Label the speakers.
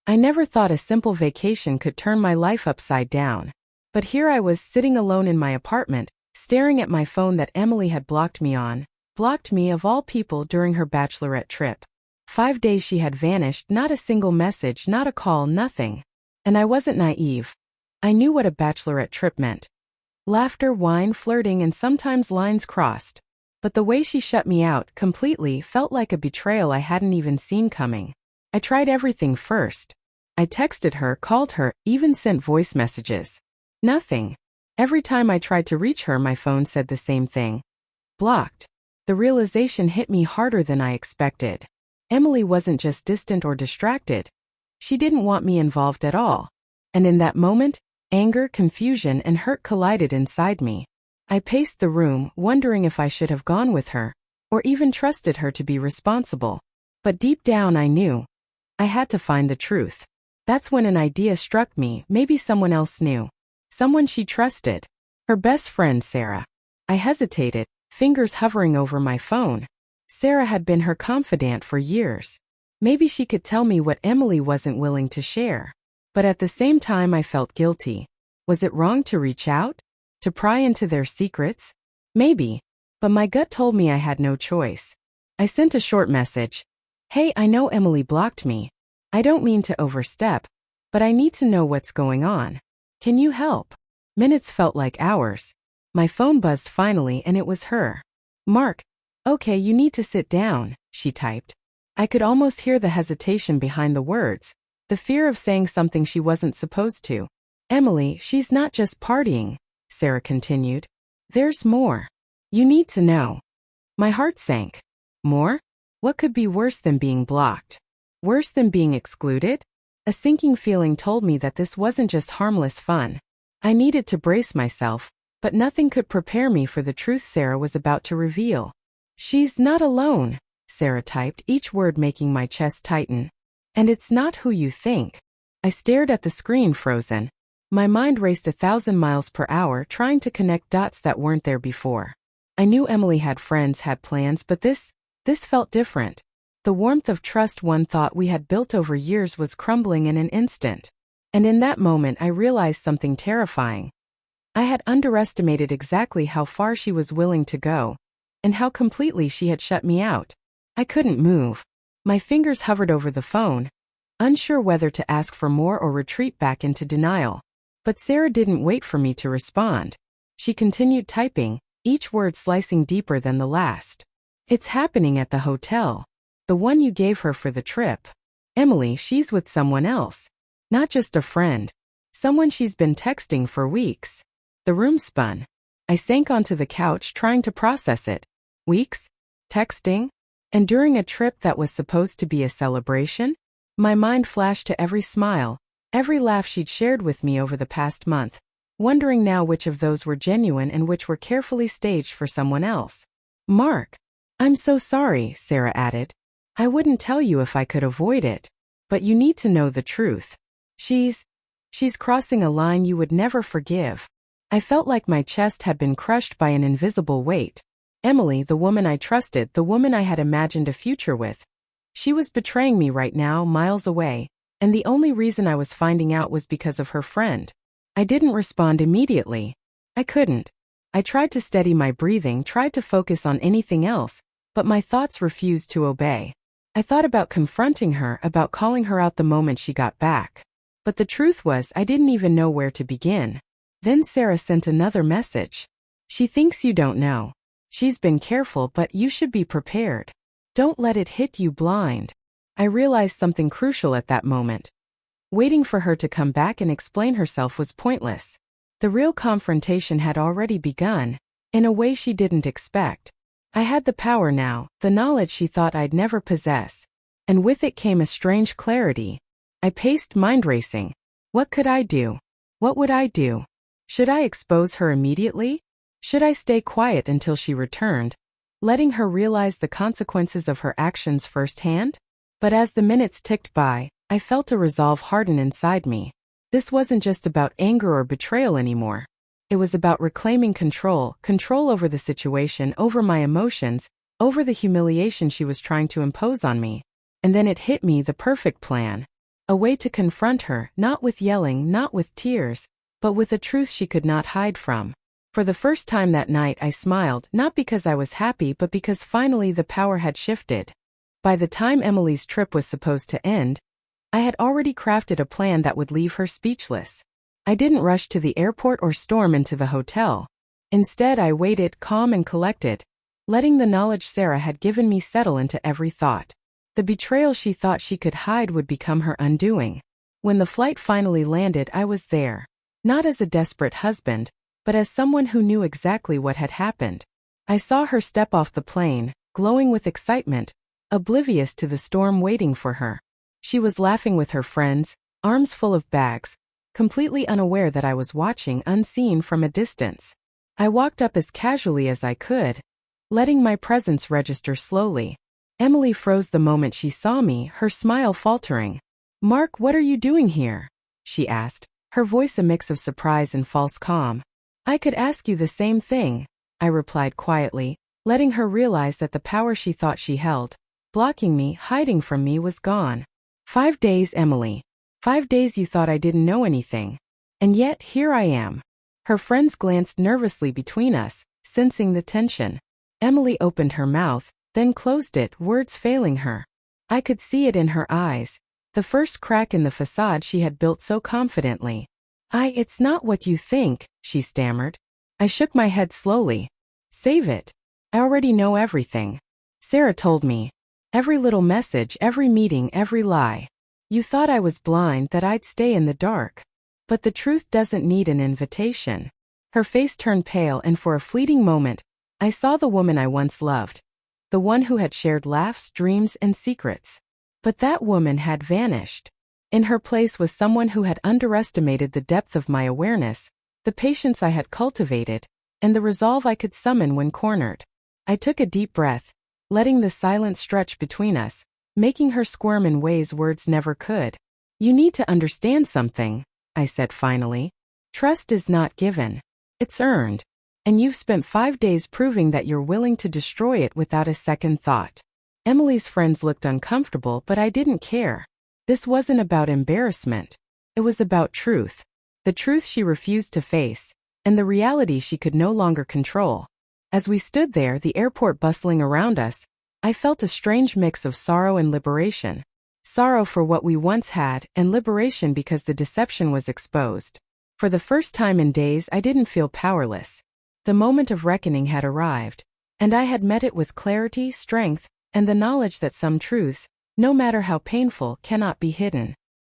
Speaker 1: I never thought a simple vacation could turn my life upside down. But here I was sitting alone in my apartment, staring at my phone that Emily had blocked me on. Blocked me of all people during her bachelorette trip. 5 days she had vanished, not a single message, not a call, nothing. And I wasn't naive. I knew what a bachelorette trip meant. Laughter, wine, flirting, and sometimes lines crossed. But the way she shut me out completely felt like a betrayal I hadn't even seen coming. I tried everything first. I texted her, called her, even sent voice messages. Nothing. Every time I tried to reach her, my phone said the same thing. Blocked. The realization hit me harder than I expected. Emily wasn't just distant or distracted. She didn't want me involved at all. And in that moment, anger, confusion, and hurt collided inside me. I paced the room, wondering if I should have gone with her, or even trusted her to be responsible. But deep down I knew. I had to find the truth. That's when an idea struck me. Maybe someone else knew. Someone she trusted. Her best friend, Sarah. I hesitated, fingers hovering over my phone. Sarah had been her confidant for years. Maybe she could tell me what Emily wasn't willing to share. But at the same time I felt guilty. Was it wrong to reach out? To pry into their secrets? Maybe. But my gut told me I had no choice. I sent a short message. Hey, I know Emily blocked me. I don't mean to overstep, but I need to know what's going on. Can you help? Minutes felt like hours. My phone buzzed finally and it was her. Mark. Okay, you need to sit down, she typed. I could almost hear the hesitation behind the words, the fear of saying something she wasn't supposed to. Emily, she's not just partying, Sarah continued. There's more. You need to know. My heart sank. More? What could be worse than being blocked? Worse than being excluded? A sinking feeling told me that this wasn't just harmless fun. I needed to brace myself, but nothing could prepare me for the truth Sarah was about to reveal. She's not alone, Sarah typed, each word making my chest tighten. And it's not who you think. I stared at the screen, frozen. My mind raced 1,000 miles per hour, trying to connect dots that weren't there before. I knew Emily had friends, had plans, but this felt different. The warmth of trust one thought we had built over years was crumbling in an instant. And in that moment I realized something terrifying. I had underestimated exactly how far she was willing to go, and how completely she had shut me out. I couldn't move. My fingers hovered over the phone, unsure whether to ask for more or retreat back into denial. But Sarah didn't wait for me to respond. She continued typing, each word slicing deeper than the last. It's happening at the hotel. The one you gave her for the trip. Emily, she's with someone else. Not just a friend. Someone she's been texting for weeks. The room spun. I sank onto the couch trying to process it. Weeks? Texting? And during a trip that was supposed to be a celebration? My mind flashed to every smile, every laugh she'd shared with me over the past month, wondering now which of those were genuine and which were carefully staged for someone else. Mark. I'm so sorry, Sarah added. I wouldn't tell you if I could avoid it. But you need to know the truth. She's crossing a line you would never forgive. I felt like my chest had been crushed by an invisible weight. Emily, the woman I trusted, the woman I had imagined a future with. She was betraying me right now, miles away, and the only reason I was finding out was because of her friend. I didn't respond immediately. I couldn't. I tried to steady my breathing, tried to focus on anything else, but my thoughts refused to obey. I thought about confronting her, about calling her out the moment she got back. But the truth was, I didn't even know where to begin. Then Sarah sent another message. She thinks you don't know. She's been careful, but you should be prepared. Don't let it hit you blind. I realized something crucial at that moment. Waiting for her to come back and explain herself was pointless. The real confrontation had already begun, in a way she didn't expect. I had the power now, the knowledge she thought I'd never possess. And with it came a strange clarity. I paced, mind racing. What could I do? What would I do? Should I expose her immediately? Should I stay quiet until she returned, letting her realize the consequences of her actions firsthand? But as the minutes ticked by, I felt a resolve harden inside me. This wasn't just about anger or betrayal anymore. It was about reclaiming control over the situation, over my emotions, over the humiliation she was trying to impose on me. And then it hit me, the perfect plan. A way to confront her, not with yelling, not with tears, but with a truth she could not hide from. For the first time that night I smiled, not because I was happy but because finally the power had shifted. By the time Emily's trip was supposed to end, I had already crafted a plan that would leave her speechless. I didn't rush to the airport or storm into the hotel. Instead, I waited, calm and collected, letting the knowledge Sarah had given me settle into every thought. The betrayal she thought she could hide would become her undoing. When the flight finally landed, I was there. Not as a desperate husband, but as someone who knew exactly what had happened. I saw her step off the plane, glowing with excitement, oblivious to the storm waiting for her. She was laughing with her friends, arms full of bags, completely unaware that I was watching unseen from a distance. I walked up as casually as I could, letting my presence register slowly. Emily froze the moment she saw me, her smile faltering. "Mark, what are you doing here?" she asked, her voice a mix of surprise and false calm. "I could ask you the same thing," I replied quietly, letting her realize that the power she thought she held, blocking me, hiding from me, was gone. 5 days, Emily. 5 days you thought I didn't know anything. And yet, here I am. Her friends glanced nervously between us, sensing the tension. Emily opened her mouth, then closed it, words failing her. I could see it in her eyes, the first crack in the facade she had built so confidently. It's not what you think," she stammered. I shook my head slowly. "Save it. I already know everything. Sarah told me. Every little message, every meeting, every lie. You thought I was blind, that I'd stay in the dark. But the truth doesn't need an invitation." Her face turned pale, and for a fleeting moment, I saw the woman I once loved. The one who had shared laughs, dreams, and secrets. But that woman had vanished. In her place was someone who had underestimated the depth of my awareness, the patience I had cultivated, and the resolve I could summon when cornered. I took a deep breath, letting the silence stretch between us, making her squirm in ways words never could. "You need to understand something," I said finally. "Trust is not given. It's earned. And you've spent 5 days proving that you're willing to destroy it without a second thought." Emily's friends looked uncomfortable, but I didn't care. This wasn't about embarrassment. It was about truth. The truth she refused to face, and the reality she could no longer control. As we stood there, the airport bustling around us, I felt a strange mix of sorrow and liberation. Sorrow for what we once had, and liberation because the deception was exposed. For the first time in days, I didn't feel powerless. The moment of reckoning had arrived, and I had met it with clarity, strength, and the knowledge that some truths, no matter how painful, cannot be hidden.